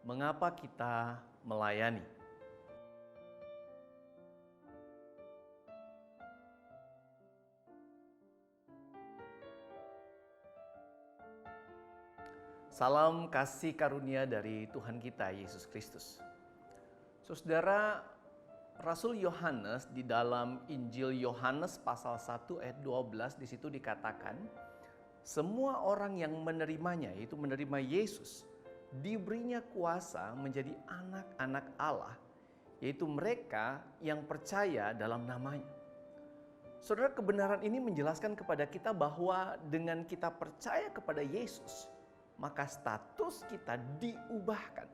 Mengapa kita melayani? Salam kasih karunia dari Tuhan kita Yesus Kristus. Saudara, Rasul Yohanes di dalam Injil Yohanes pasal 1 ayat 12 di situ dikatakan, semua orang yang menerimanya, yaitu menerima Yesus, diberinya kuasa menjadi anak-anak Allah, yaitu mereka yang percaya dalam namanya. Saudara, kebenaran ini menjelaskan kepada kita bahwa dengan kita percaya kepada Yesus, maka status kita diubahkan.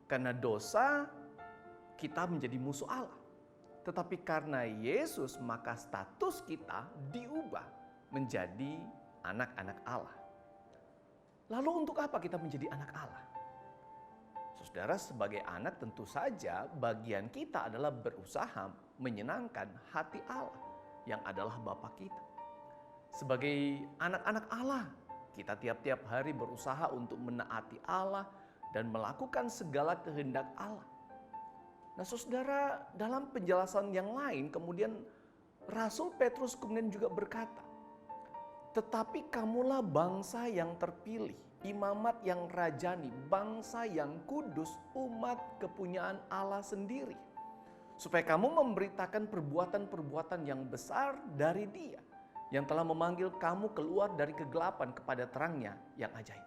Karena dosa, kita menjadi musuh Allah. Tetapi karena Yesus, maka status kita diubah menjadi anak-anak Allah. Lalu untuk apa kita menjadi anak Allah? Saudara, sebagai anak tentu saja bagian kita adalah berusaha menyenangkan hati Allah yang adalah Bapa kita. Sebagai anak-anak Allah, kita tiap-tiap hari berusaha untuk menaati Allah dan melakukan segala kehendak Allah. Nah saudara, dalam penjelasan yang lain kemudian Rasul Petrus kemudian juga berkata, tetapi kamulah bangsa yang terpilih, imamat yang rajani, bangsa yang kudus, umat kepunyaan Allah sendiri. Supaya kamu memberitakan perbuatan-perbuatan yang besar dari Dia, yang telah memanggil kamu keluar dari kegelapan kepada terangnya yang ajaib.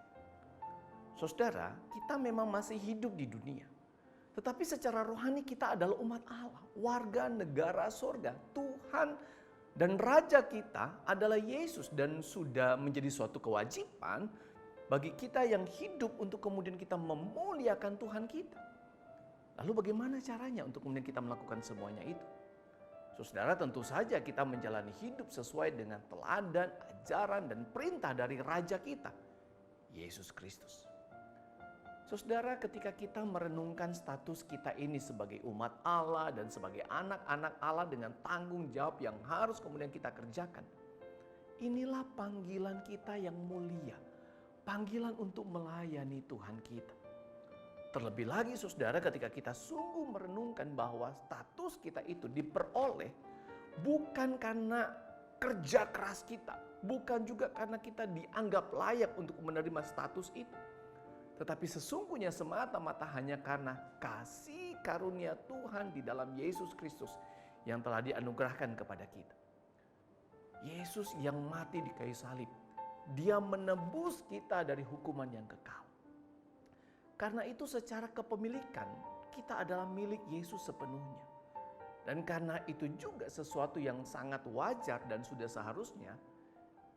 Saudara, kita memang masih hidup di dunia. Tetapi secara rohani kita adalah umat Allah, warga negara surga. Tuhan dan Raja kita adalah Yesus, dan sudah menjadi suatu kewajiban bagi kita yang hidup untuk kemudian kita memuliakan Tuhan kita. Lalu bagaimana caranya untuk kemudian kita melakukan semuanya itu? Saudara, tentu saja kita menjalani hidup sesuai dengan teladan, ajaran, dan perintah dari Raja kita, Yesus Kristus. Saudara, ketika kita merenungkan status kita ini sebagai umat Allah dan sebagai anak-anak Allah dengan tanggung jawab yang harus kemudian kita kerjakan, inilah panggilan kita yang mulia, panggilan untuk melayani Tuhan kita. Terlebih lagi saudara, ketika kita sungguh merenungkan bahwa status kita itu diperoleh bukan karena kerja keras kita, bukan juga karena kita dianggap layak untuk menerima status itu, tetapi sesungguhnya semata-mata hanya karena kasih karunia Tuhan di dalam Yesus Kristus yang telah dianugerahkan kepada kita. Yesus yang mati di kayu salib, Dia menebus kita dari hukuman yang kekal. Karena itu secara kepemilikan kita adalah milik Yesus sepenuhnya. Dan karena itu juga sesuatu yang sangat wajar dan sudah seharusnya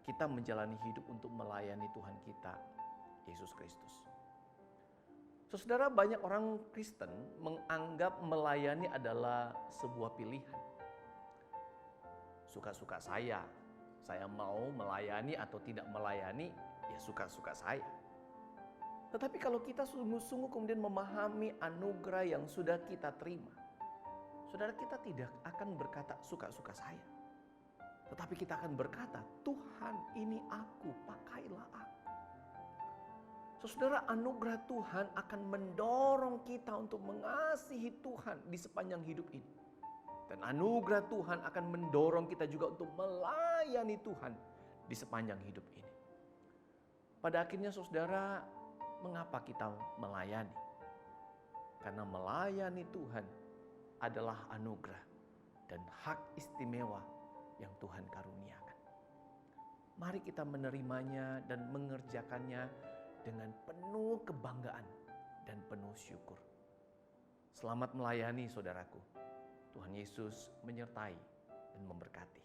kita menjalani hidup untuk melayani Tuhan kita, Yesus Kristus. Saudara, banyak orang Kristen menganggap melayani adalah sebuah pilihan. Suka-suka saya mau melayani atau tidak melayani, ya suka-suka saya. Tetapi kalau kita sungguh-sungguh kemudian memahami anugerah yang sudah kita terima, saudara, kita tidak akan berkata suka-suka saya. Tetapi kita akan berkata, Tuhan, ini aku, pakailah aku. Saudara, anugerah Tuhan akan mendorong kita untuk mengasihi Tuhan di sepanjang hidup ini. Dan anugerah Tuhan akan mendorong kita juga untuk melayani Tuhan di sepanjang hidup ini. Pada akhirnya saudara, mengapa kita melayani? Karena melayani Tuhan adalah anugerah dan hak istimewa yang Tuhan karuniakan. Mari kita menerimanya dan mengerjakannya dengan penuh kebanggaan dan penuh syukur. Selamat melayani saudaraku. Tuhan Yesus menyertai dan memberkati.